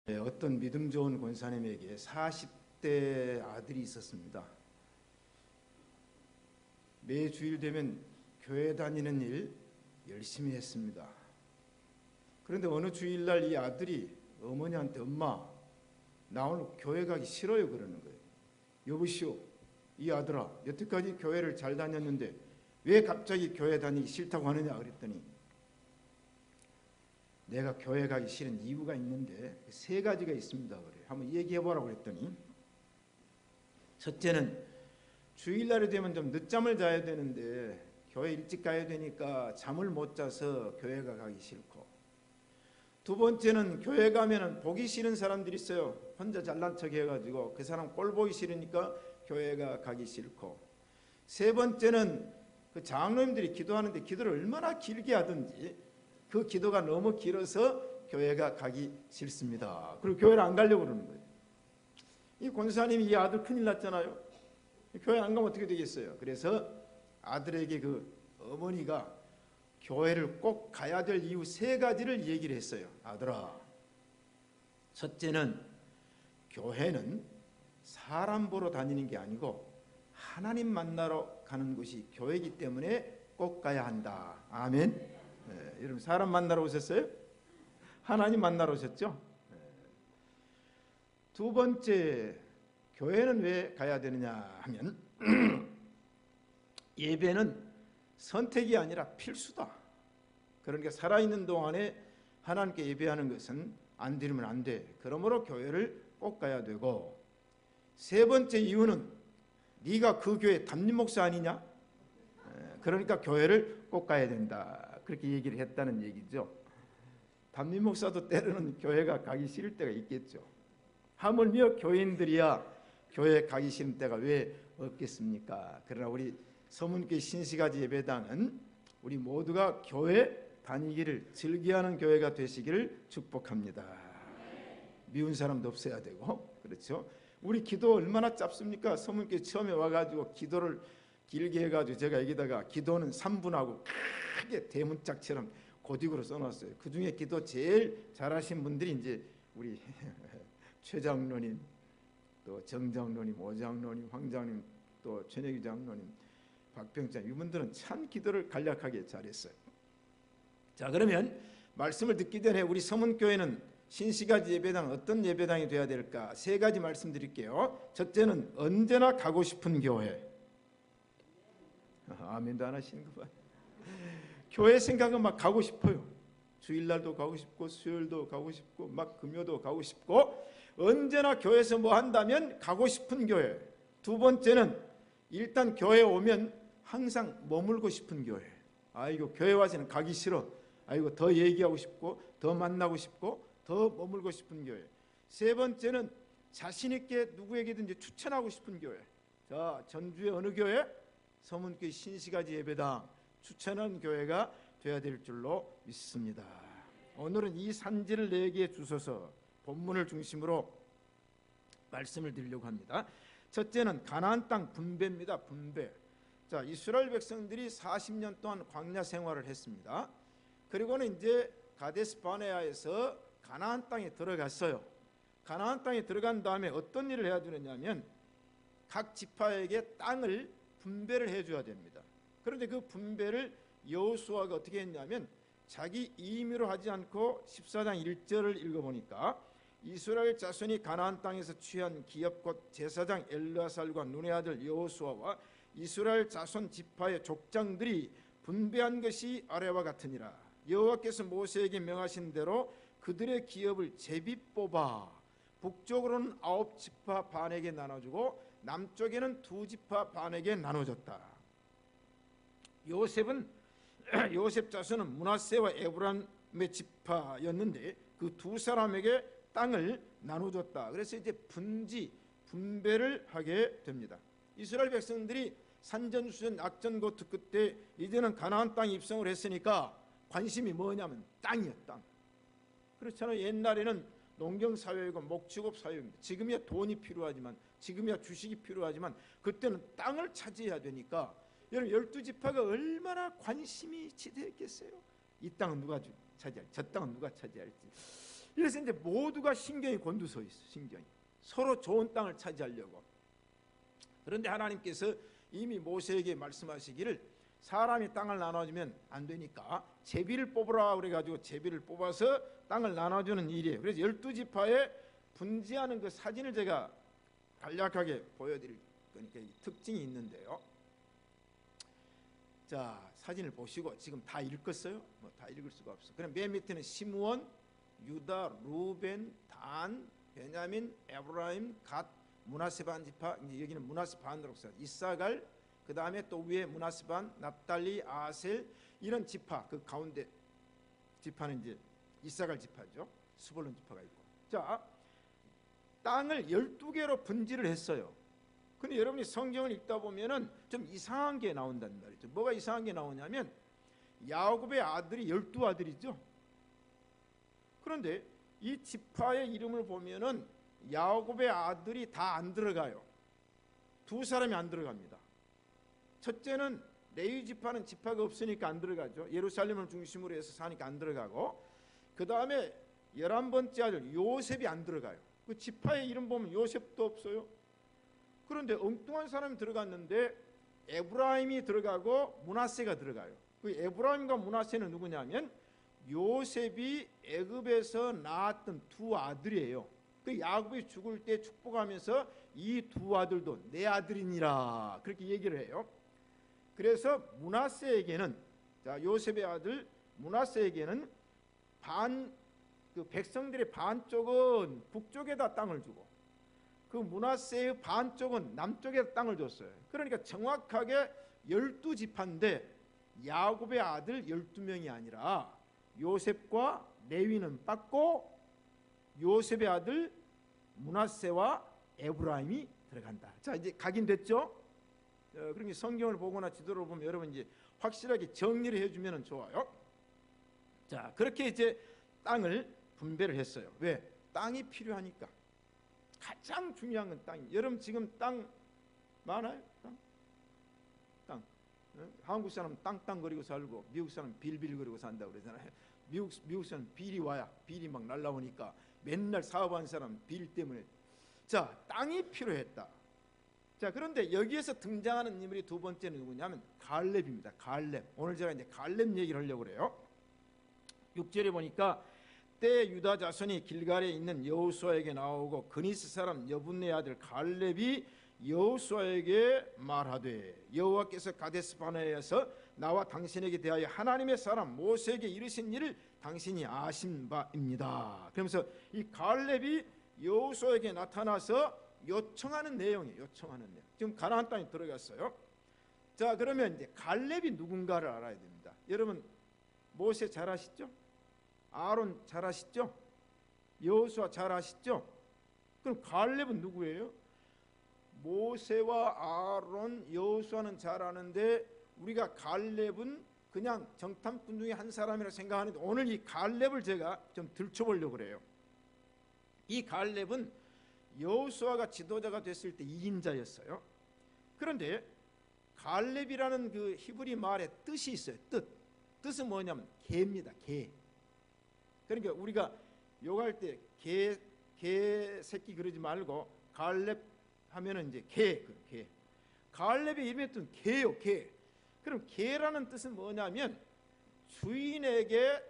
어떤 믿음 좋은 권사님에게 40대 아들이 있었습니다. 매 주일 되면 교회 다니는 일 열심히 했습니다. 그런데 어느 주일날 이 아들이 어머니한테 엄마 나 오늘 교회 가기 싫어요 그러는 거예요. 여보시오 이 아들아 여태까지 교회를 잘 다녔는데 왜 갑자기 교회 다니기 싫다고 하느냐 그랬더니 내가 교회 가기 싫은 이유가 있는데 세 가지가 있습니다. 그래. 한번 얘기해보라고 그랬더니 첫째는 주일날이 되면 좀 늦잠을 자야 되는데 교회 일찍 가야 되니까 잠을 못 자서 교회가 가기 싫고, 두 번째는 교회 가면은 보기 싫은 사람들이 있어요. 혼자 잘난 척 해가지고 그 사람 꼴 보기 싫으니까 교회가 가기 싫고, 세 번째는 그 장로님들이 기도하는데 기도를 얼마나 길게 하든지 그 기도가 너무 길어서 교회가 가기 싫습니다. 그리고 교회를 안 가려고 그러는 거예요. 이 권사님이 이 아들 큰일 났잖아요. 교회 안 가면 어떻게 되겠어요? 그래서 아들에게 그 어머니가 교회를 꼭 가야 될 이유 세 가지를 얘기를 했어요. 아들아, 첫째는 교회는 사람 보러 다니는 게 아니고 하나님 만나러 가는 곳이 교회이기 때문에 꼭 가야 한다. 아멘. 네, 여러분 사람 만나러 오셨어요? 하나님 만나러 오셨죠? 네. 두 번째, 교회는 왜 가야 되느냐 하면 예배는 선택이 아니라 필수다. 그러니까 살아있는 동안에 하나님께 예배하는 것은 안 드리면 안 돼. 그러므로 교회를 꼭 가야 되고, 세 번째 이유는 네가 그 교회 담임 목사 아니냐? 그러니까 교회를 꼭 가야 된다. 그렇게 얘기를 했다는 얘기죠. 담임 목사도 때로는 교회가 가기 싫을 때가 있겠죠. 하물며 교인들이야 교회 가기 싫은 때가 왜 없겠습니까? 그러나 우리 서문교회 신시가지 예배당은 우리 모두가 교회 다니기를 즐겨하는 교회가 되시기를 축복합니다. 미운 사람도 없어야 되고, 그렇죠? 우리 기도 얼마나 짧습니까? 서문교회 처음에 와가지고 기도를 길게 해가지고 제가 여기다가 기도는 3분하고 크게 대문짝처럼 고딕으로 써놨어요. 그 중에 기도 제일 잘하신 분들이 이제 우리 최 장로님, 또 정 장로님, 오 장로님, 황 장로님, 또 최내기 장로님, 박병장, 이분들은 참 기도를 간략하게 잘했어요. 자, 그러면 말씀을 듣기 전에 우리 서문교회는 신시가지 예배당 어떤 예배당이 돼야 될까? 세 가지 말씀드릴게요. 첫째는 언제나 가고 싶은 교회. 아멘도 안 하시는 거 봐요. 교회 생각은 막 가고 싶어요. 주일날도 가고 싶고 수요일도 가고 싶고 막 금요도 가고 싶고, 언제나 교회에서 뭐 한다면 가고 싶은 교회. 두 번째는 일단 교회에 오면 항상 머물고 싶은 교회. 아이고 교회 와서는 가기 싫어. 아이고 더 얘기하고 싶고 더 만나고 싶고 더 머물고 싶은 교회. 세 번째는 자신 있게 누구에게든지 추천하고 싶은 교회. 자, 전주의 어느 교회? 서문교회 신시가지 예배당 추천한 교회가 되어야 될 줄로 믿습니다. 오늘은 이 산지를 내게 주소서 본문을 중심으로 말씀을 드리려고 합니다. 첫째는 가나안 땅 분배입니다. 분배. 자, 이스라엘 백성들이 40년 동안 광야 생활을 했습니다. 그리고는 이제 가데스 바네아에서 가나안 땅에 들어갔어요. 가나안 땅에 들어간 다음에 어떤 일을 해야 되느냐면 각 지파에게 땅을 분배를 해줘야 됩니다. 그런데 그 분배를 여호수아가 어떻게 했냐면 자기 임의로 하지 않고 14장 1절을 읽어보니까 이스라엘 자손이 가나안 땅에서 취한 기업 곧 제사장 엘르아살과 눈의 아들 여호수아와 이스라엘 자손 지파의 족장들이 분배한 것이 아래와 같으니라. 여호와께서 모세에게 명하신 대로 그들의 기업을 제비 뽑아 북쪽으로는 9지파 반에게 나눠주고 남쪽에는 2지파 반에게 나눠줬다. 요셉 자손은 므낫세와 에브라임의 지파였는데 그 두 사람에게 땅을 나눠줬다. 그래서 이제 분배를 하게 됩니다. 이스라엘 백성들이 산전수전 악전고투 끝에 이제는 가나안 땅에 입성을 했으니까 관심이 뭐냐면 땅이에요. 땅. 그렇잖아요. 옛날에는 농경사회이고 목축업 사회입니다. 지금이야 돈이 필요하지만, 지금이야 주식이 필요하지만 그때는 땅을 차지해야 되니까 여러분 12지파가 얼마나 관심이 지대했겠어요. 이 땅은 누가 차지할지, 저 땅은 누가 차지할지. 이래서 이제 모두가 신경이 곤두서 있어. 신경이 서로 좋은 땅을 차지하려고. 그런데 하나님께서 이미 모세에게 말씀하시기를 사람이 땅을 나눠주면 안 되니까 제비를 뽑으라 그래가지고 제비를 뽑아서 땅을 나눠주는 일이에요. 그래서 12지파에 분지하는 그 사진을 제가 간략하게 보여드릴 거니까 특징이 있는데요. 자, 사진을 보시고 지금 다 읽었어요? 뭐 다 읽을 수가 없어. 그럼 맨 밑에는 시므온, 유다, 루벤, 단, 베냐민, 에브라임, 갓, 므낫세 반 지파. 이제 여기는 므낫세 반으로 써. 이사갈, 그 다음에 또 위에 므낫세 반, 납달리, 아셀 이런 지파. 그 가운데 지파는 이제 이사갈 지파죠. 스불론 지파가 있고. 자, 땅을 12개로 분지를 했어요. 근데 여러분이 성경을 읽다 보면은 좀 이상한 게 나온단 말이죠. 뭐가 이상한 게 나오냐면 야곱의 아들이 12아들이죠. 그런데 이 지파의 이름을 보면은 야곱의 아들이 다 안 들어가요. 두 사람이 안 들어갑니다. 첫째는 레위 지파는 지파가 없으니까 안 들어가죠. 예루살렘을 중심으로 해서 사니까 안 들어가고, 그 다음에 11번째 아들 요셉이 안 들어가요. 그 지파의 이름 보면 요셉도 없어요. 그런데 엉뚱한 사람이 들어갔는데 에브라임이 들어가고 므낫세가 들어가요. 그 에브라임과 므낫세는 누구냐면 요셉이 애굽에서 낳았던 두 아들이에요. 그 야곱이 죽을 때 축복하면서 이 두 아들도 내 아들이니라 그렇게 얘기를 해요. 그래서 므낫세에게는, 자, 요셉의 아들 므낫세에게는 그 백성들의 반쪽은 북쪽에다 땅을 주고 그 므낫세의 반쪽은 남쪽에다 땅을 줬어요. 그러니까 정확하게 12지파인데 야곱의 아들 12명이 아니라 요셉과 레위는 빠고 요셉의 아들 므낫세와 에브라임이 들어간다. 자, 이제 각인됐죠? 그러니 성경을 보거나 지도를 보면 여러분 이제 확실하게 정리를 해주면 좋아요. 자, 그렇게 이제 땅을 분배를 했어요. 왜? 땅이 필요하니까. 가장 중요한 건 땅이. 여러분 지금 땅 많아요? 땅. 한국 사람 땅땅거리고 살고 미국 사람 빌빌거리고 산다고 그러잖아요. 미국 사람 비리 와야 비리 막 날라오니까 맨날 사업하는 사람 비리 때문에. 자, 땅이 필요했다. 자, 그런데 여기에서 등장하는 인물이 두 번째는 누구냐면 갈렙입니다. 갈렙. 오늘 제가 이제 갈렙 얘기를 하려고 그래요. 6절에 보니까 때 유다 자손이 길갈에 있는 여호수아에게 나오고 그니스 사람 여분네 아들 갈렙이 여호수아에게 말하되 여호와께서 가데스 바네아에서 나와 당신에게 대하여 하나님의 사람 모세에게 이르신 일을 당신이 아신 바입니다. 그러면서 이 갈렙이 여호수아에게 나타나서 요청하는 내용이에요. 요청하는 내용. 지금 가나안 땅에 들어갔어요. 자, 그러면 이제 갈렙이 누군가를 알아야 됩니다. 여러분 모세 잘 아시죠? 아론 잘 아시죠? 여호수아 잘 아시죠? 그럼 갈렙은 누구예요? 모세와 아론, 여호수아는 잘 아는데 우리가 갈렙은 그냥 정탐꾼 중에 한 사람이라 생각하는데 오늘 이 갈렙을 제가 좀 들춰보려고 그래요. 이 갈렙은 여호수아가 지도자가 됐을 때 2인자였어요. 그런데 갈렙이라는 그 히브리 말에 뜻이 있어요. 뜻은 뭐냐면 개입니다. 개. 그러니까 우리가 욕할 때 개 새끼 그러지 말고 갈렙 하면은 이제 개. 갈렙의 이름의 뜻은 개요, 개. 그럼 개라는 뜻은 뭐냐면 주인에게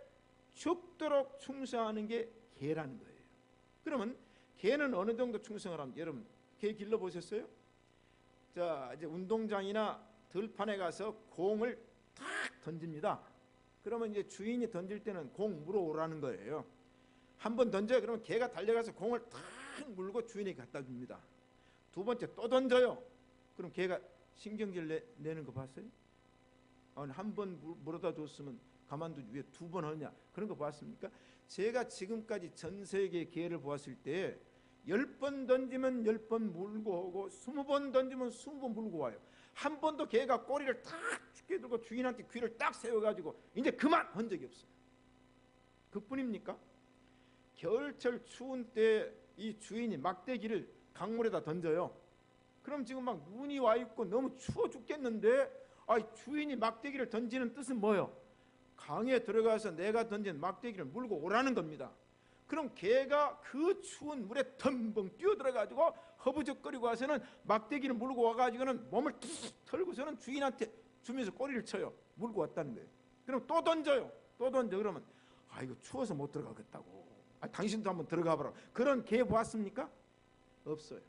죽도록 충성하는 게 개라는 거예요. 그러면 개는 어느 정도 충성을 합니까? 여러분 개 길러 보셨어요? 자, 이제 운동장이나 들판에 가서 공을 탁 던집니다. 그러면 이제 주인이 던질 때는 공 물어오라는 거예요. 한번 던져요. 그러면 개가 달려가서 공을 탁 물고 주인에게 갖다 줍니다. 두 번째 또 던져요. 그럼 개가 신경질 내는 거 봤어요? 한 번 물어다 줬으면 가만두지 왜 두 번 하냐? 그런 거 봤습니까? 제가 지금까지 전 세계 개를 보았을 때 10번 던지면 10번 물고 오고 20번 던지면 20번 물고 와요. 한 번도 개가 꼬리를 탁 죽게 들고 주인한테 귀를 딱 세워가지고 이제 그만 한 적이 없어요. 그뿐입니까? 겨울철 추운 때 이 주인이 막대기를 강물에다 던져요. 그럼 지금 막 눈이 와 있고 너무 추워 죽겠는데 주인이 막대기를 던지는 뜻은 뭐예요? 강에 들어가서 내가 던진 막대기를 물고 오라는 겁니다. 그럼 개가 그 추운 물에 덤벙 뛰어들어가지고 허브적거리고 와서는 막대기를 물고 와가지고는 몸을 툭 털고서는 주인한테 주면서 꼬리를 쳐요. 물고 왔다는 거예요. 그럼 또 던져요. 또 던져. 그러면 이거 추워서 못 들어가겠다고. 당신도 한번 들어가 봐라. 그런 개 보았습니까? 없어요.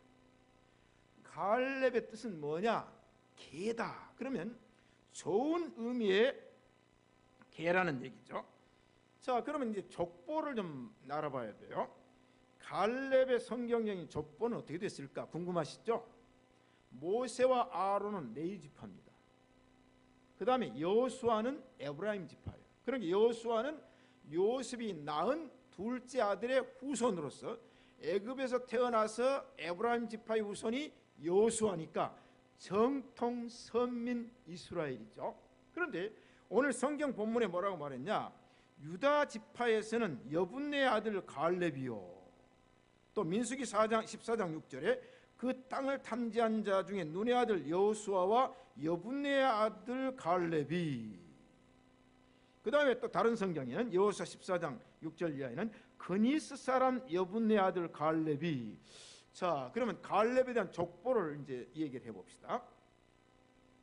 갈렙의 뜻은 뭐냐? 개다. 그러면 좋은 의미의 개라는 얘기죠. 자, 그러면 이제 족보를 좀 알아봐야 돼요. 갈렙의 성경적인 족보는 어떻게 됐을까 궁금하시죠? 모세와 아론은 레위 지파입니다. 그 다음에 여호수아는 에브라임 지파예요. 그러니까 여호수아는 요셉이 낳은 둘째 아들의 후손으로서 애굽에서 태어나서 에브라임 지파의 후손이 여호수아니까 정통 선민 이스라엘이죠. 그런데 오늘 성경 본문에 뭐라고 말했냐? 유다 지파에서는 여분네 아들 갈렙이요. 또 민수기 4장 14장 6절에 그 땅을 탐지한 자 중에 눈의 아들 여호수아와 여분네 아들 갈렙이. 그 다음에 또 다른 성경에는 여호수아 14장 6절 이하에는 그니스 사람 여분네 아들 갈렙이. 자, 그러면 갈렙에 대한 족보를 이제 얘기를 해봅시다.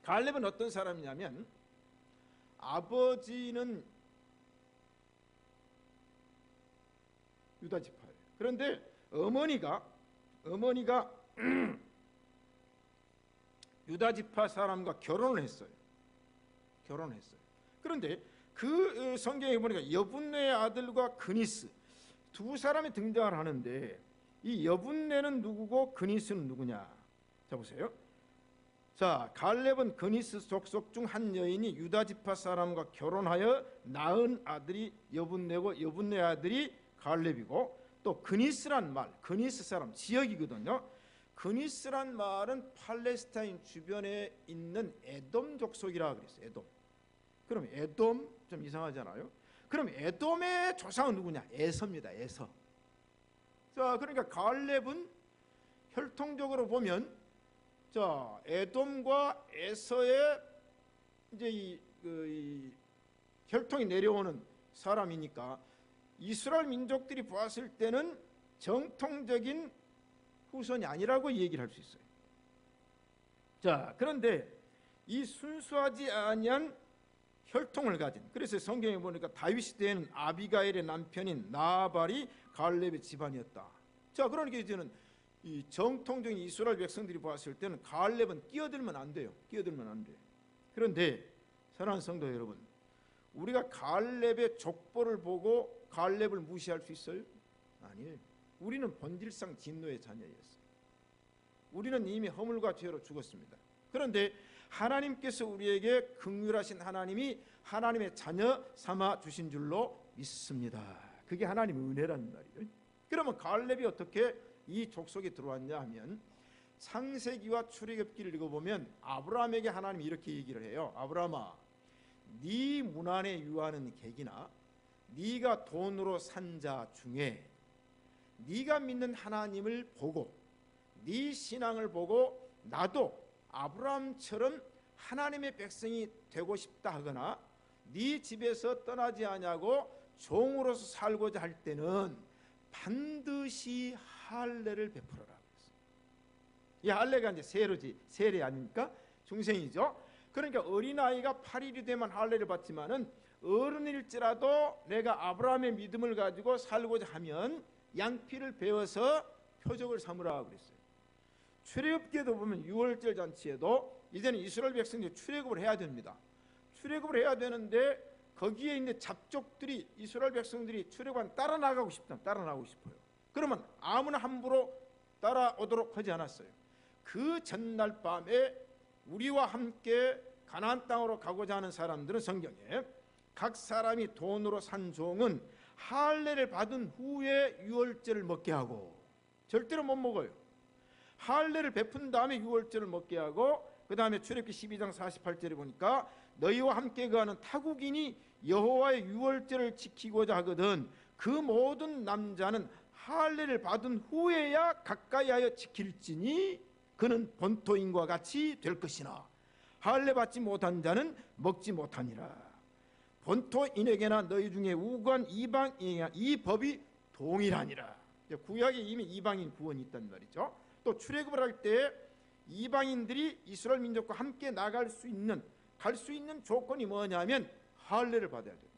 갈렙은 어떤 사람이냐면 아버지는 유다 지파예요. 그런데 어머니가 유다 지파 사람과 결혼을 했어요. 그런데 그 성경에 보니까 여분네의 아들과 그니스 두 사람이 등장을 하는데 이 여분네는 누구고 그니스는 누구냐? 자 보세요. 자, 갈렙은 그니스 족속 중 한 여인이 유다 지파 사람과 결혼하여 낳은 아들이 여분네고 여분네 아들이 갈렙이고, 또 그니스란 말, 그니스 사람 지역이거든요. 그니스란 말은 팔레스타인 주변에 있는 에돔 족속이라 그랬어요. 에돔. 그럼 에돔 좀 이상하잖아요. 그럼 에돔의 조상은 누구냐? 에서입니다. 에서. 자, 그러니까 갈렙은 혈통적으로 보면 자, 에돔과 에서의 이제 이 혈통이 내려오는 사람이니까 이스라엘 민족들이 보았을 때는 정통적인 후손이 아니라고 얘기를 할 수 있어요. 자, 그런데 이 순수하지 아니한 혈통을 가진, 그래서 성경에 보니까 다윗 시대에는 아비가일의 남편인 나발이 갈렙의 집안이었다. 자, 그러니까 이제는 이 정통적인 이스라엘 백성들이 보았을 때는 갈렙은 끼어들면 안 돼요. 끼어들면 안 돼. 그런데 사랑하는 성도 여러분, 우리가 갈렙의 족보를 보고 갈렙을 무시할 수 있어요? 아니에요. 우리는 본질상 진노의 자녀였어요. 우리는 이미 허물과 죄로 죽었습니다. 그런데 하나님께서 우리에게 긍휼하신 하나님이 하나님의 자녀 삼아 주신 줄로 믿습니다. 그게 하나님의 은혜라는 말이에요. 그러면 갈렙이 어떻게 이 족속에 들어왔냐 하면 창세기와 출애굽기를 읽어보면 아브라함에게 하나님이 이렇게 얘기를 해요. 아브라함아, 네 문 안에 유하는 객이나 네가 돈으로 산 자 중에 네가 믿는 하나님을 보고 네 신앙을 보고 나도 아브라함처럼 하나님의 백성이 되고 싶다 하거나 네 집에서 떠나지 아니하고 종으로서 살고자 할 때는 반드시 할례를 베풀어라. 이 할례가 이제 세례 아닙니까? 중생이죠. 그러니까 어린아이가 8일이 되면 할례를 받지만은 어른일지라도 내가 아브라함의 믿음을 가지고 살고자 하면 양피를 베어서 표적을 삼으라 그랬어요. 출애굽기에도 보면 유월절 잔치에도 이제는 이스라엘 백성들이 출애굽을 해야 됩니다. 출애굽을 해야 되는데 거기에 있는 잡족들이 이스라엘 백성들이 출애굽을 따라 나가고 싶어요. 그러면 아무나 함부로 따라오도록 하지 않았어요. 그 전날 밤에 우리와 함께 가나안 땅으로 가고자 하는 사람들은 성경에 각 사람이 돈으로 산 종은 할례를 받은 후에 유월절을 먹게 하고, 절대로 못 먹어요. 할례를 베푼 다음에 유월절을 먹게 하고, 그 다음에 출애굽기 12장 48절에 보니까 너희와 함께 거하는 타국인이 여호와의 유월절을 지키고자 하거든 그 모든 남자는 할례를 받은 후에야 가까이하여 지킬지니 그는 본토인과 같이 될 것이나 할례 받지 못한 자는 먹지 못하니라. 본토인에게나 너희 중에 우고한 이방인에게나 이 법이 동일하니라. 구약에 이미 이방인 구원이 있단 말이죠. 또 출애굽을 할 때 이방인들이 이스라엘 민족과 함께 나갈 수 있는 갈 수 있는 조건이 뭐냐면 할례를 받아야 됩니다.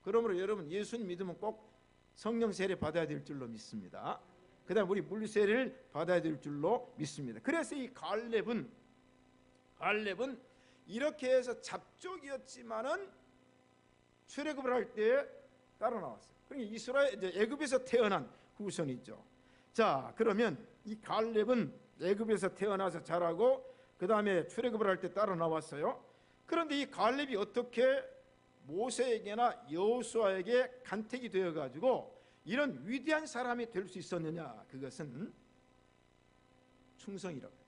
그러므로 여러분 예수님 믿으면 꼭 성령 세례 받아야 될 줄로 믿습니다. 그다음 우리 물 세례를 받아야 될 줄로 믿습니다. 그래서 이 갈렙은 이렇게 해서 잡족이었지만은 출애굽을 할 때 따라 나왔어요. 그러니까 이스라엘 이제 애굽에서 태어난 후손이죠. 자, 그러면 이 갈렙은 애굽에서 태어나서 자라고 그다음에 출애굽을 할 때 따라 나왔어요. 그런데 이 갈렙이 어떻게 모세에게나 여호수아에게 간택이 되어 가지고 이런 위대한 사람이 될 수 있었느냐? 그것은 충성이라고 해요.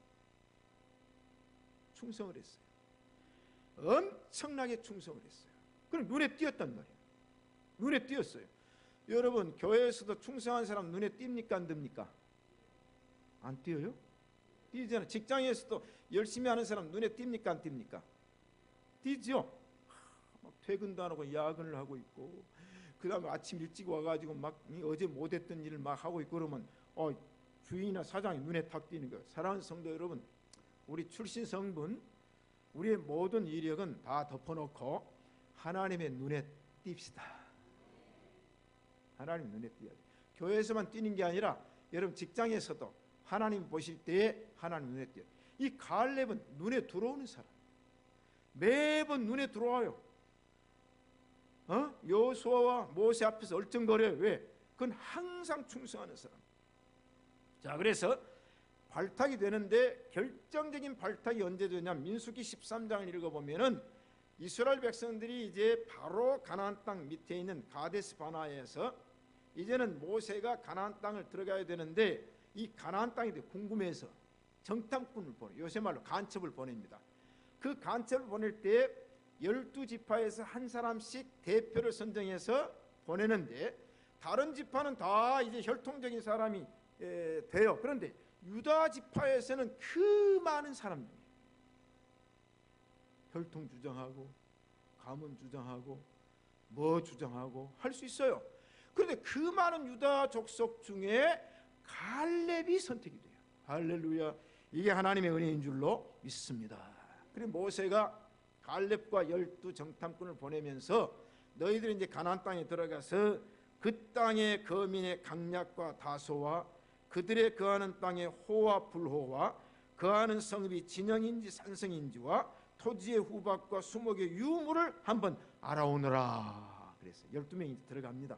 충성을 했어요. 엄청나게 충성을 했어요. 그럼 눈에 띄었단 말이에요. 눈에 띄었어요. 여러분 교회에서도 충성한 사람 눈에 띕니까 안 띕니까? 안 띄어요? 띄잖아요. 직장에서도 열심히 하는 사람 눈에 띕니까 안 띕니까? 띄죠. 막 퇴근도 안 하고 야근을 하고 있고 그 다음에 아침 일찍 와가지고 막 어제 못했던 일을 막 하고 있고 그러면 주인이나 사장이 눈에 탁 띄는 거예요. 사랑하는 성도 여러분, 우리 출신 성분 우리의 모든 이력은 다 덮어놓고 하나님의 눈에 띕시다. 하나님 눈에 띄어야 돼요. 교회에서만 띄는 게 아니라 여러분 직장에서도 하나님 보실 때에 하나님 눈에 띄어요. 이 갈렙은 눈에 들어오는 사람, 매번 눈에 들어와요. 여호수아와 모세 앞에서 얼쩡거려요. 왜? 그건 항상 충성하는 사람. 자, 그래서 발탁이 되는데 결정적인 발탁이 언제 되냐면 민수기 13장을 읽어보면은 이스라엘 백성들이 이제 바로 가나안 땅 밑에 있는 가데스 바나에서 이제는 모세가 가나안 땅을 들어가야 되는데 이 가나안 땅에 대해 궁금해서 정탐꾼을 보내, 요새 말로 간첩을 보냅니다. 그 간첩을 보낼 때 12지파에서 한 사람씩 대표를 선정해서 보내는데 다른 지파는 다 이제 혈통적인 사람이 돼요. 그런데 유다 지파에서는 그 많은 사람들이 혈통 주장하고 가문 주장하고 뭐 주장하고 할 수 있어요. 그런데 그 많은 유다 족속 중에 갈렙이 선택이 돼요. 할렐루야. 이게 하나님의 은혜인 줄로 믿습니다. 그리고 모세가 갈렙과 12 정탐꾼을 보내면서 너희들이 이제 가나안 땅에 들어가서 그 땅의 거민의 강약과 다소와 그들의 거하는 땅의 호와 불호와 거하는 성읍이 진영인지 산성인지와 토지의 후박과 수목의 유무를 한번 알아오너라. 그래서 12명이 들어갑니다.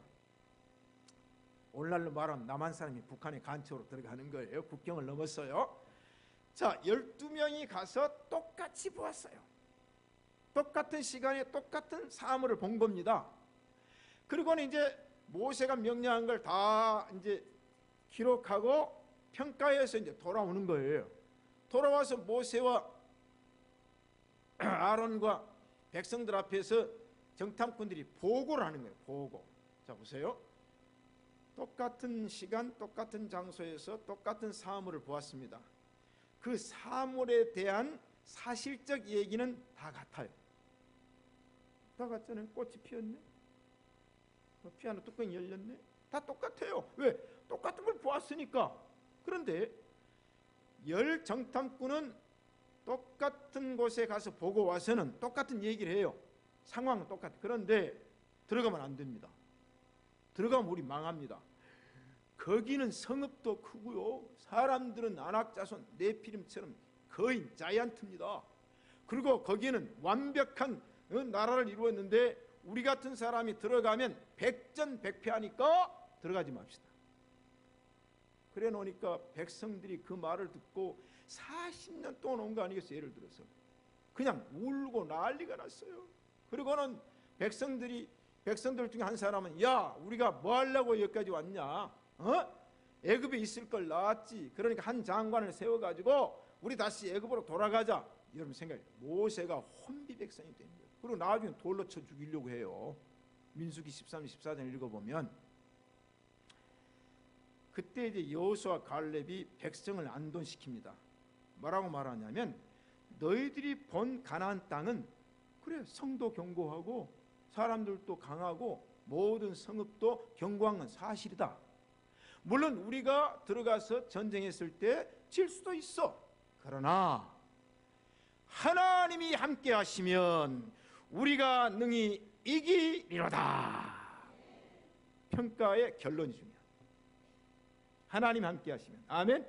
오늘날로 말하면 남한 사람이 북한의 간첩으로 들어가는 거예요. 국경을 넘었어요. 자, 12명이 가서 똑같이 보았어요. 똑같은 시간에 똑같은 사물을 본 겁니다. 그리고는 이제 모세가 명령한 걸 다 이제 기록하고 평가해서 이제 돌아오는 거예요. 돌아와서 모세와 아론과 백성들 앞에서 정탐꾼들이 보고를 하는 거예요. 보고. 자, 보세요. 똑같은 시간, 똑같은 장소에서 똑같은 사물을 보았습니다. 그 사물에 대한 사실적 얘기는 다 같아요. 다 같잖아요. 꽃이 피었네. 피아노 뚜껑이 열렸네. 다 똑같아요. 왜? 똑같은 걸 보았으니까. 그런데 열 정탐꾼은 똑같은 곳에 가서 보고 와서는 똑같은 얘기를 해요. 상황은 똑같아. 그런데 들어가면 안 됩니다. 들어가면 우리 망합니다. 거기는 성읍도 크고요. 사람들은 안악자손 네피림처럼 거의 자이언트입니다. 그리고 거기는 완벽한 나라를 이루었는데 우리 같은 사람이 들어가면 백전백패하니까 들어가지 맙시다. 그래 놓으니까 백성들이 그 말을 듣고 40년 동안 온 거 아니겠어요? 예를 들어서 그냥 울고 난리가 났어요. 그리고는 백성들 중에 한 사람은 야, 우리가 뭐 하려고 여기까지 왔냐? 애굽에 있을 걸 나왔지. 그러니까 한 장관을 세워가지고 우리 다시 애굽으로 돌아가자. 여러분 생각해. 모세가 혼비백산이 된 거예요. 그리고 나중에 돌로 쳐 죽이려고 해요. 민수기 13, 14장 읽어보면 그때 이제 여호수아 갈렙이 백성을 안돈시킵니다. 뭐라고 말하냐면 너희들이 본 가나안 땅은 그래 성도 견고하고 사람들도 강하고 모든 성읍도 견고한 건 사실이다. 물론 우리가 들어가서 전쟁했을 때 질 수도 있어. 그러나 하나님이 함께 하시면 우리가 능히 이기리로다. 평가의 결론이 중요해요. 하나님 함께 하시면. 아멘.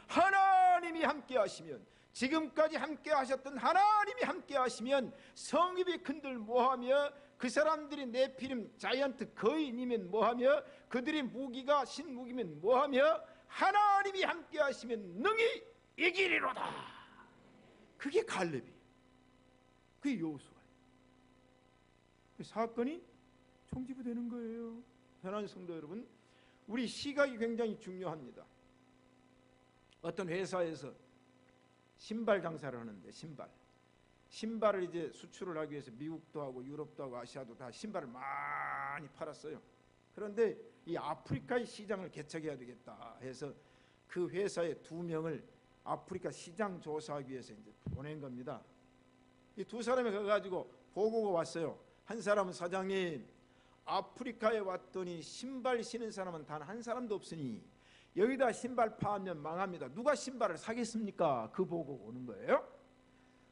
하나님이 함께 하시면, 지금까지 함께 하셨던 하나님이 함께 하시면 성읍이 큰들 뭐하며, 그 사람들이 네피림 자이언트 거인이면 뭐하며, 그들의 무기가 신무기면 뭐하며, 하나님이 함께 하시면 능히 이기리로다. 그게 갈렙이에요. 그게 여호수아예요. 사건이 총지부되는 거예요. 사랑하는 성도 여러분, 우리 시각이 굉장히 중요합니다. 어떤 회사에서 신발 장사를 하는데, 신발을 이제 수출을 하기 위해서 미국도 하고 유럽도 하고 아시아도 다 신발을 많이 팔았어요. 그런데 이 아프리카의 시장을 개척해야 되겠다 해서 그 회사의 2명을 아프리카 시장 조사하기 위해서 이제 보낸 겁니다. 이 2사람이 가가지고 보고가 왔어요. 한 사람은, 사장님, 아프리카에 왔더니 신발 신은 사람은 단 한 사람도 없으니 여기다 신발 파면 망합니다. 누가 신발을 사겠습니까? 그 보고 오는 거예요.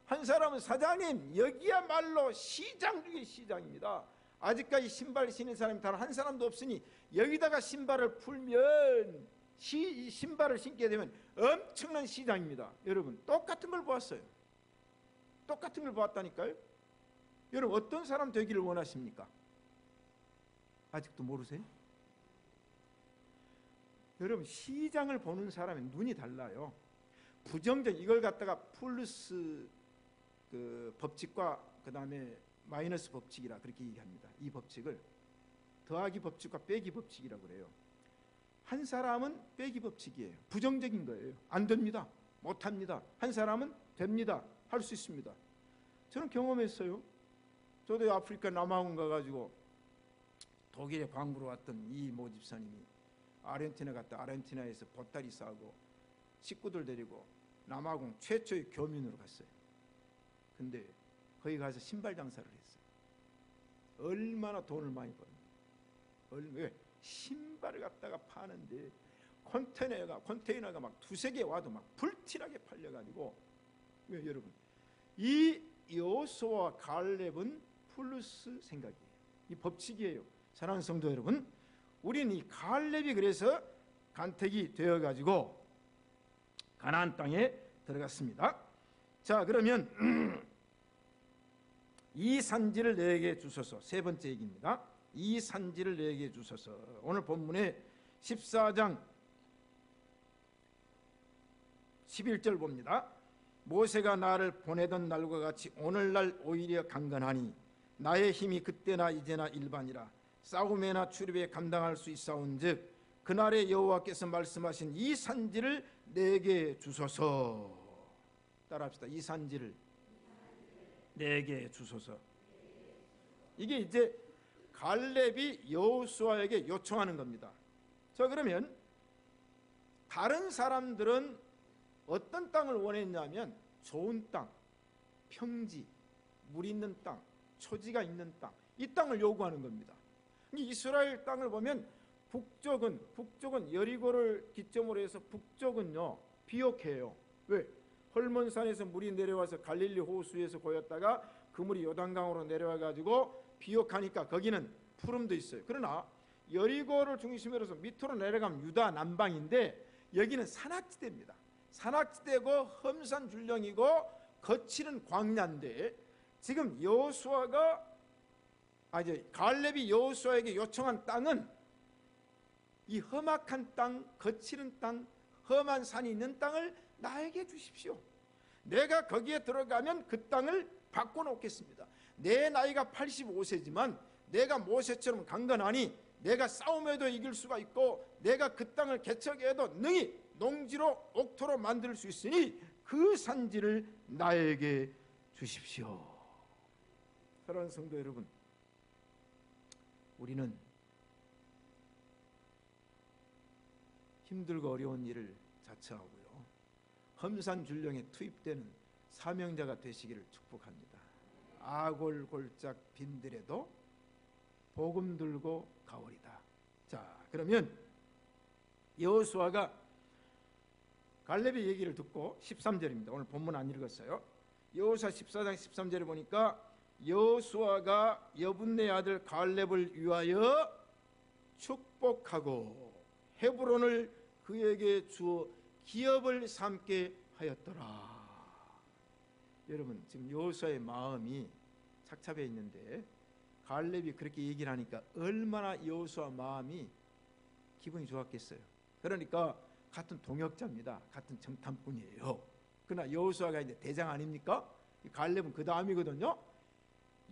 한 사람은, 사장님, 여기야말로 시장 중에 시장입니다. 아직까지 신발 신는 사람이 단 한 사람도 없으니 여기다가 신발을 풀면, 신발을 신게 되면 엄청난 시장입니다. 여러분, 똑같은 걸 보았어요. 똑같은 걸 보았다니까요. 여러분, 어떤 사람 되기를 원하십니까? 아직도 모르세요? 여러분, 시장을 보는 사람의 눈이 달라요. 부정적, 이걸 갖다가 플러스 그 법칙과 그 다음에 마이너스 법칙이라 그렇게 얘기합니다. 이 법칙을 더하기 법칙과 빼기 법칙이라고 그래요. 한 사람은 빼기 법칙이에요. 부정적인 거예요. 안 됩니다. 못합니다. 한 사람은 됩니다. 할 수 있습니다. 저는 경험했어요. 저도 아프리카 남아공 가가지고 독일에 광부로 왔던 이 모집사님이 아르헨티나 갔다 아르헨티나에서 보따리 싸고 식구들 데리고 남아공 최초의 교민으로 갔어요. 근데 거기 가서 신발 장사를 했어요. 얼마나 돈을 많이 벌어요. 왜? 신발을 갖다가 파는데 컨테이너가 막 2-3개 와도 막 불티나게 팔려가지고. 왜? 여러분, 이 여호수아와 갈렙은 플러스 생각이에요. 이 법칙이에요. 사랑하는 성도 여러분, 우리는 이 갈렙이 그래서 간택이 되어가지고 가나안 땅에 들어갔습니다. 자, 그러면 이 산지를 내게 주소서. 3번째 얘기입니다. 이 산지를 내게 주소서. 오늘 본문의 14장 11절 봅니다. 모세가 나를 보내던 날과 같이 오늘날 오히려 강건하니 나의 힘이 그때나 이제나 일반이라. 싸움에나 출입에 감당할 수 있사온즉 그날에 여호와께서 말씀하신 이 산지를 내게 주소서. 따라합시다. 이 산지를 내게 주소서. 이게 이제 갈렙이 여호수아에게 요청하는 겁니다. 자, 그러면 다른 사람들은 어떤 땅을 원했냐면 좋은 땅, 평지, 물 있는 땅, 초지가 있는 땅, 이 땅을 요구하는 겁니다. 이스라엘 땅을 보면 북쪽은 여리고를 기점으로 해서 북쪽은요 비옥해요. 왜? 헐몬산에서 물이 내려와서 갈릴리 호수에서 고였다가 그 물이 요단강으로 내려와 가지고 비옥하니까 거기는 푸름도 있어요. 그러나 여리고를 중심으로 해서 밑으로 내려가면 유다 남방인데 여기는 산악지대입니다. 산악지대고 험산줄령이고 거칠은 광야인데, 지금 여호수아가 이제 갈렙이 여호수아에게 요청한 땅은 이 험악한 땅, 거칠은 땅, 험한 산이 있는 땅을 나에게 주십시오. 내가 거기에 들어가면 그 땅을 바꿔놓겠습니다. 내 나이가 85세지만 내가 모세처럼 강건하니 내가 싸움에도 이길 수가 있고 내가 그 땅을 개척해도 능히 농지로 옥토로 만들 수 있으니 그 산지를 나에게 주십시오. 사랑하는 성도 여러분, 우리는 힘들고 어려운 일을 자처하고요 험산줄령에 투입되는 사명자가 되시기를 축복합니다. 아골골짝 빈들에도 복음 들고 가오리다. 자, 그러면 여호수아가 갈렙의 얘기를 듣고 13절입니다. 오늘 본문 안 읽었어요. 여호수아 14장 13절에 보니까 여호수아가 여분네 아들 갈렙을 위하여 축복하고 헤브론을 그에게 주어 기업을 삼게 하였더라. 여러분, 지금 여호수아의 마음이 착잡해 있는데 갈렙이 그렇게 얘기를 하니까 얼마나 여호수아 마음이 기분이 좋았겠어요. 그러니까 같은 동역자입니다. 같은 정탐꾼이에요. 그러나 여호수아가 이제 대장 아닙니까? 갈렙은 그 다음이거든요.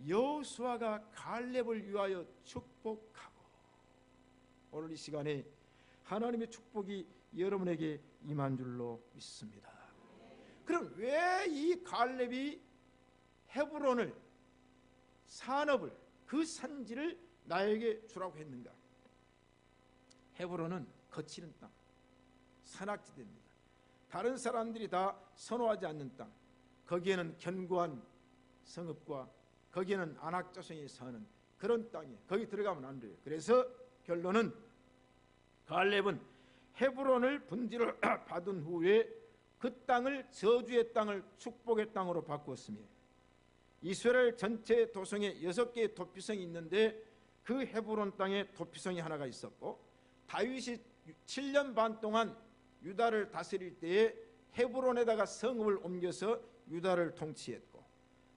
여호수아가 갈렙을 위하여 축복하고, 오늘 이 시간에 하나님의 축복이 여러분에게 임한 줄로 믿습니다. 그럼 왜 이 갈렙이 헤브론을, 산업을, 그 산지를 나에게 주라고 했는가? 헤브론은 거치는 땅, 산악지대입니다. 다른 사람들이 다 선호하지 않는 땅, 거기에는 견고한 성읍과 거기에는 안악자손이 사는 그런 땅이에요. 거기 들어가면 안 돼요. 그래서 결론은 갈렙은 헤브론을 분지를 받은 후에 그 땅을 저주의 땅을 축복의 땅으로 바꾸었으며, 이스라엘 전체 도성에 6개의 도피성이 있는데 그 헤브론 땅에 도피성이 하나가 있었고, 다윗이 7년 반 동안 유다를 다스릴 때에 헤브론에다가 성읍을 옮겨서 유다를 통치했고,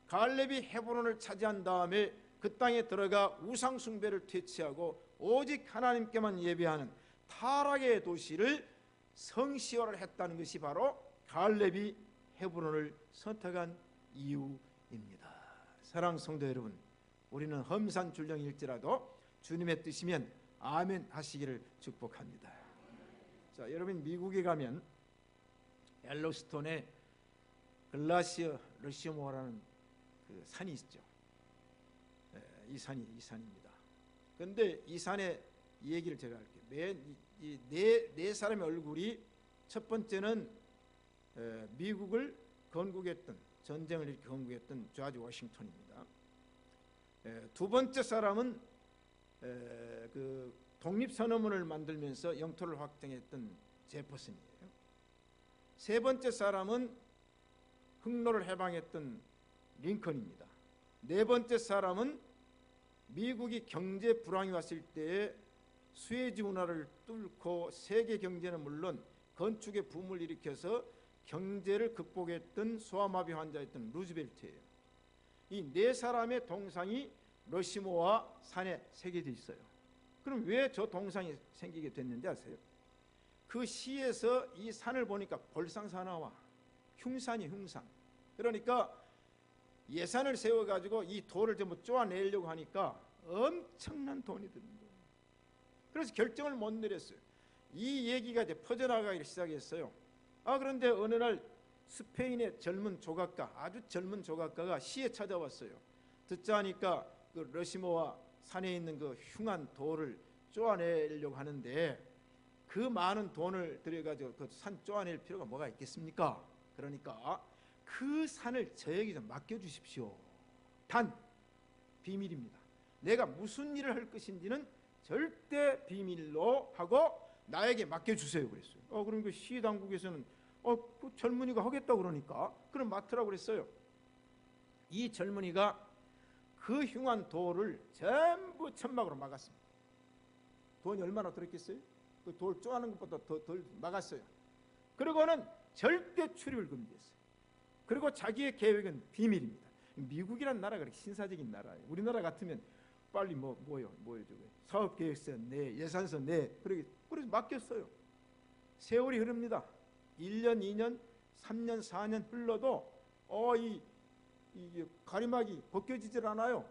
갈렙이 헤브론을 차지한 다음에 그 땅에 들어가 우상 숭배를 퇴치하고 오직 하나님께만 예배하는 타락의 도시를 성시화를 했다는 것이 바로 갈렙이 헤브론을 선택한 이유입니다. 사랑하는 성도 여러분, 우리는 험산 줄령일지라도 주님의 뜻이면 아멘 하시기를 축복합니다. 자, 여러분 미국에 가면 옐로스톤에 글라시어 러시모어라는 그 산이 있죠. 이 산입니다. 그런데 이 산의 얘기를 제가 할게요. 네 사람의 얼굴이, 첫 번째는 미국을 건국했던, 전쟁을 이렇게 건국했던 조지 워싱턴입니다. 두 번째 사람은 그 독립선언문을 만들면서 영토를 확정했던 제퍼슨이에요. 세 번째 사람은 흑로를 해방했던 링컨입니다. 네 번째 사람은 미국이 경제 불황이 왔을 때에 수에즈 운하를 뚫고 세계 경제는 물론 건축의 붐을 일으켜서 경제를 극복했던 소아마비 환자였던 루즈벨트예요. 이 네 사람의 동상이 러시모아 산에 새겨져 있어요. 그럼 왜 저 동상이 생기게 됐는지 아세요? 그 시에서 이 산을 보니까 볼상사나와 흉산이 흉산. 그러니까 예산을 세워가지고 이 돌을 전부 쪼아내려고 하니까 엄청난 돈이 드는 거예요. 그래서 결정을 못 내렸어요. 이 얘기가 이제 퍼져나가기 시작했어요. 그런데 어느 날 스페인의 젊은 조각가, 아주 젊은 조각가가 시에 찾아왔어요. 듣자 하니까 그 러시모아 산에 있는 그 흉한 돌을 쪼아내려고 하는데 그 많은 돈을 들여가지고 그 산 쪼아낼 필요가 뭐가 있겠습니까? 그러니까 그 산을 저에게 좀 맡겨주십시오. 단 비밀입니다. 내가 무슨 일을 할 것인지는 절대 비밀로 하고 나에게 맡겨주세요 그랬어요. 그럼 그 시당국에서는 그 젊은이가 하겠다고 그러니까 그럼 맡으라고 그랬어요. 이 젊은이가 그 흉한 돌을 전부 천막으로 막았습니다. 돈이 얼마나 들었겠어요? 그 돌 쪼아는 것보다 덜 막았어요. 그리고는 절대 출입을 금지했어요. 그리고 자기의 계획은 비밀입니다. 미국이란 나라가 그렇게 신사적인 나라예요. 우리나라 같으면 빨리 뭐요 저거 사업계획서 내, 예산서 내, 그래서 맡겼어요. 세월이 흐릅니다. 1년, 2년, 3년, 4년 흘러도 이 가리막이 벗겨지질 않아요.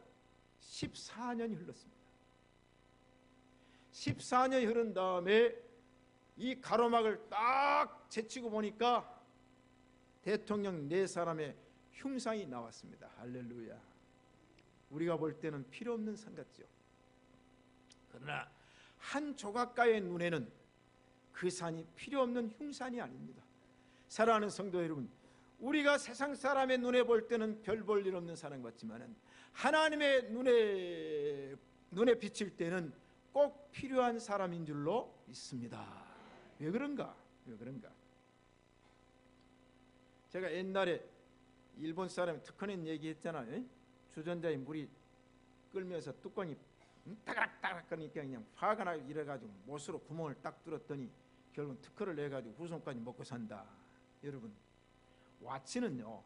14년이 흘렀습니다. 14년이 흐른 다음에 이 가로막을 딱 제치고 보니까 대통령 네 사람의 흉상이 나왔습니다. 할렐루야. 우리가 볼 때는 필요 없는 산 같죠. 그러나 한 조각가의 눈에는 그 산이 필요 없는 흉산이 아닙니다. 사랑하는 성도 여러분, 우리가 세상 사람의 눈에 볼 때는 별 볼 일 없는 사람 같지만은 하나님의 눈에 비칠 때는 꼭 필요한 사람인 줄로 믿습니다. 왜 그런가? 왜 그런가? 제가 옛날에 일본 사람이 특허낸 얘기했잖아요. 주전자에 물이 끓면서 뚜껑이 따각따각 거니까 그냥 화가 나고 이래가지고 못으로 구멍을 딱 뚫었더니 결국 특허를 내가지고 후손까지 먹고 산다. 여러분, 와치는요,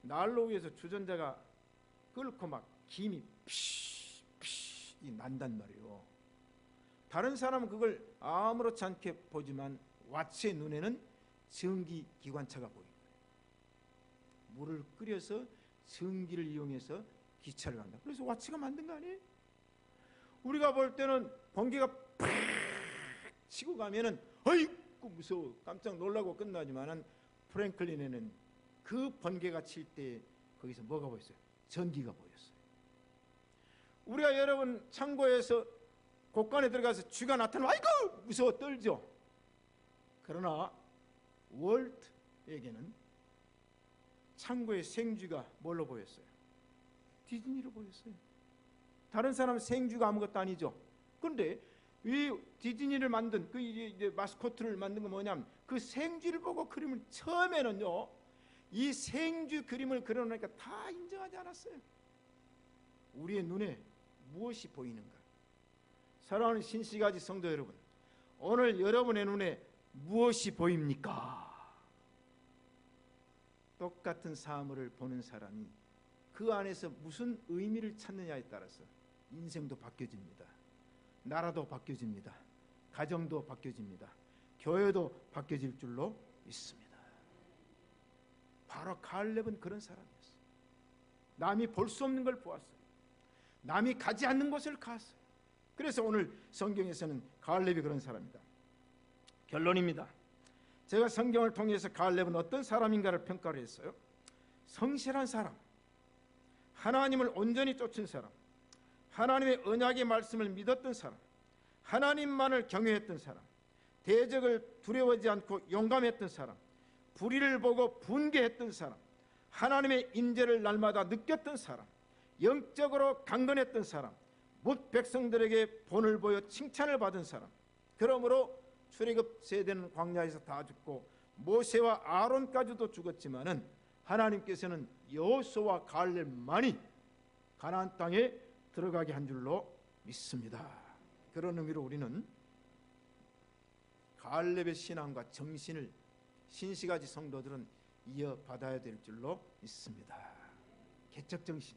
난로 위에서 주전자가 끓고 막 김이 피피 난단 말이에요. 다른 사람은 그걸 아무렇지 않게 보지만 와치의 눈에는 전기 기관차가 보입니다. 물을 끓여서 전기를 이용해서 기차를 간다. 그래서 와치가 만든 거 아니에요? 우리가 볼 때는 번개가 팍 치고 가면은 어이구 무서워 깜짝 놀라고 끝나지만은 프랭클린에는 그 번개가 칠 때 거기서 뭐가 보였어요? 전기가 보였어요. 우리가 여러분 창고에서 곳간에 들어가서 쥐가 나타나면 아이고 무서워 떨죠. 그러나 월트에게는 창고의 생쥐가 뭘로 보였어요? 디즈니로 보였어요. 다른 사람은 생쥐가 아무것도 아니죠. 그런데 이 디즈니를 만든 그 이제 마스코트를 만든 건 뭐냐면 그 생쥐를 보고 그림을 처음에는요, 이 생쥐 그림을 그려놓으니까 다 인정하지 않았어요. 우리의 눈에 무엇이 보이는가? 사랑하는 신시가지 성도 여러분, 오늘 여러분의 눈에 무엇이 보입니까? 똑같은 사물을 보는 사람이 그 안에서 무슨 의미를 찾느냐에 따라서 인생도 바뀌어집니다. 나라도 바뀌어집니다. 가정도 바뀌어집니다. 교회도 바뀌어질 줄로 믿습니다. 바로 갈렙은 그런 사람이었어요. 남이 볼 수 없는 걸 보았어요. 남이 가지 않는 곳을 갔어요. 그래서 오늘 성경에서는 갈렙이 그런 사람이다. 결론입니다. 제가 성경을 통해서 갈렙은 어떤 사람인가를 평가를 했어요. 성실한 사람, 하나님을 온전히 쫓은 사람, 하나님의 언약의 말씀을 믿었던 사람, 하나님만을 경외했던 사람, 대적을 두려워하지 않고 용감했던 사람, 불의를 보고 분개했던 사람, 하나님의 인재를 날마다 느꼈던 사람, 영적으로 강건했던 사람, 뭇 백성들에게 본을 보여 칭찬을 받은 사람. 그러므로 출애굽 세대는 광야에서 다 죽고 모세와 아론까지도 죽었지만은 하나님께서는 여호수아와 갈렙만이 가나안 땅에 들어가게 한 줄로 믿습니다. 그런 의미로 우리는 갈렙의 신앙과 정신을 신시가지 성도들은 이어받아야 될 줄로 믿습니다. 개척정신,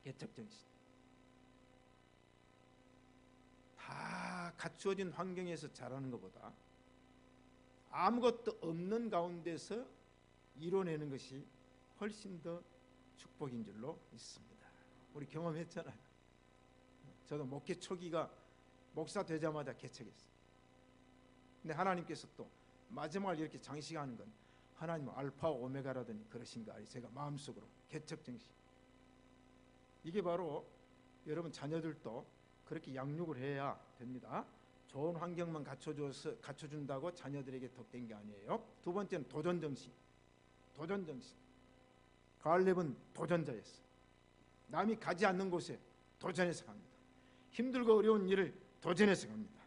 개척정신. 다 갖추어진 환경에서 자라는 것보다 아무것도 없는 가운데서 이뤄내는 것이 훨씬 더 축복인 줄로 믿습니다. 우리 경험했잖아요. 저도 목회 초기가 목사 되자마자 개척했어요. 근데 하나님께서 또 마지막을 이렇게 장식하는 건 하나님은 알파 오메가라더니 그러신가 제가 마음속으로 개척정신. 이게 바로 여러분 자녀들도 그렇게 양육을 해야 됩니다. 좋은 환경만 갖춰준다고 자녀들에게 덕된 게 아니에요. 두 번째는 도전정신. 도전정신. 갈렙은 도전자였어요. 남이 가지 않는 곳에 도전해서 갑니다. 힘들고 어려운 일을 도전해서 갑니다.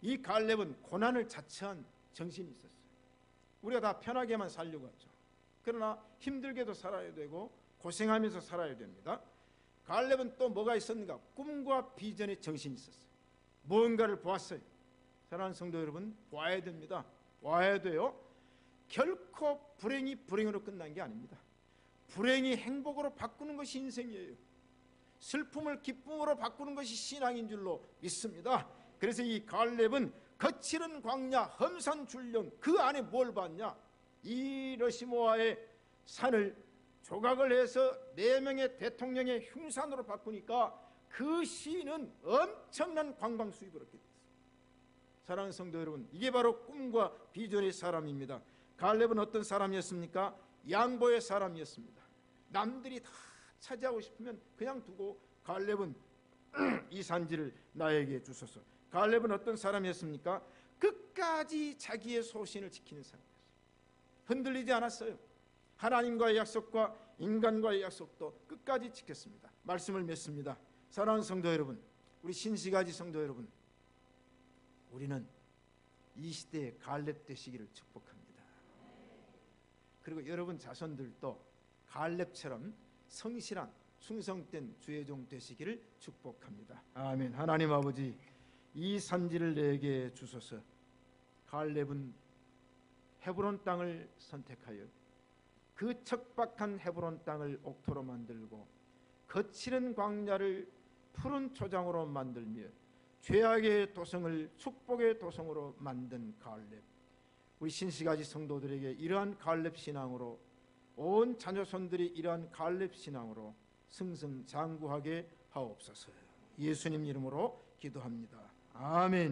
이 갈렙은 고난을 자처한 정신이 있었어요. 우리가 다 편하게만 살려고 하죠. 그러나 힘들게도 살아야 되고 고생하면서 살아야 됩니다. 갈렙은 또 뭐가 있었는가? 꿈과 비전의 정신이 있었어요. 무언가를 보았어요. 사랑하는 성도 여러분, 보아야 됩니다. 보아야 돼요. 결코 불행이 불행으로 끝난 게 아닙니다. 불행이 행복으로 바꾸는 것이 인생이에요. 슬픔을 기쁨으로 바꾸는 것이 신앙인 줄로 믿습니다. 그래서 이 갈렙은 거칠은 광야, 험산 줄령, 그 안에 뭘 봤냐? 이 러시모아의 산을 조각을 해서 4명의 대통령의 흉산으로 바꾸니까 그 시는 엄청난 관광 수입을 얻게 됐어요. 사랑하는 성도 여러분, 이게 바로 꿈과 비전의 사람입니다. 갈렙은 어떤 사람이었습니까? 양보의 사람이었습니다. 남들이 다 차지하고 싶으면 그냥 두고 갈렙은 이 산지를 나에게 주소서. 갈렙은 어떤 사람이었습니까? 끝까지 자기의 소신을 지키는 사람이었어요. 흔들리지 않았어요. 하나님과의 약속과 인간과의 약속도 끝까지 지켰습니다. 말씀을 맺습니다. 사랑하는 성도 여러분, 우리 신시가지 성도 여러분, 우리는 이 시대의 갈렙 되시기를 축복합니다. 그리고 여러분 자손들도 갈렙처럼 성실한 충성된 주의 종 되시기를 축복합니다. 아멘. 하나님 아버지, 이 산지를 내게 주소서. 갈렙은 헤브론 땅을 선택하여 그 척박한 헤브론 땅을 옥토로 만들고 거칠은 광야를 푸른 초장으로 만들며 죄악의 도성을 축복의 도성으로 만든 갈렙. 우리 신시가지 성도들에게 이러한 갈렙 신앙으로, 온 자녀손들이 이러한 갈렙 신앙으로 승승장구하게 하옵소서. 예수님 이름으로 기도합니다. 아멘.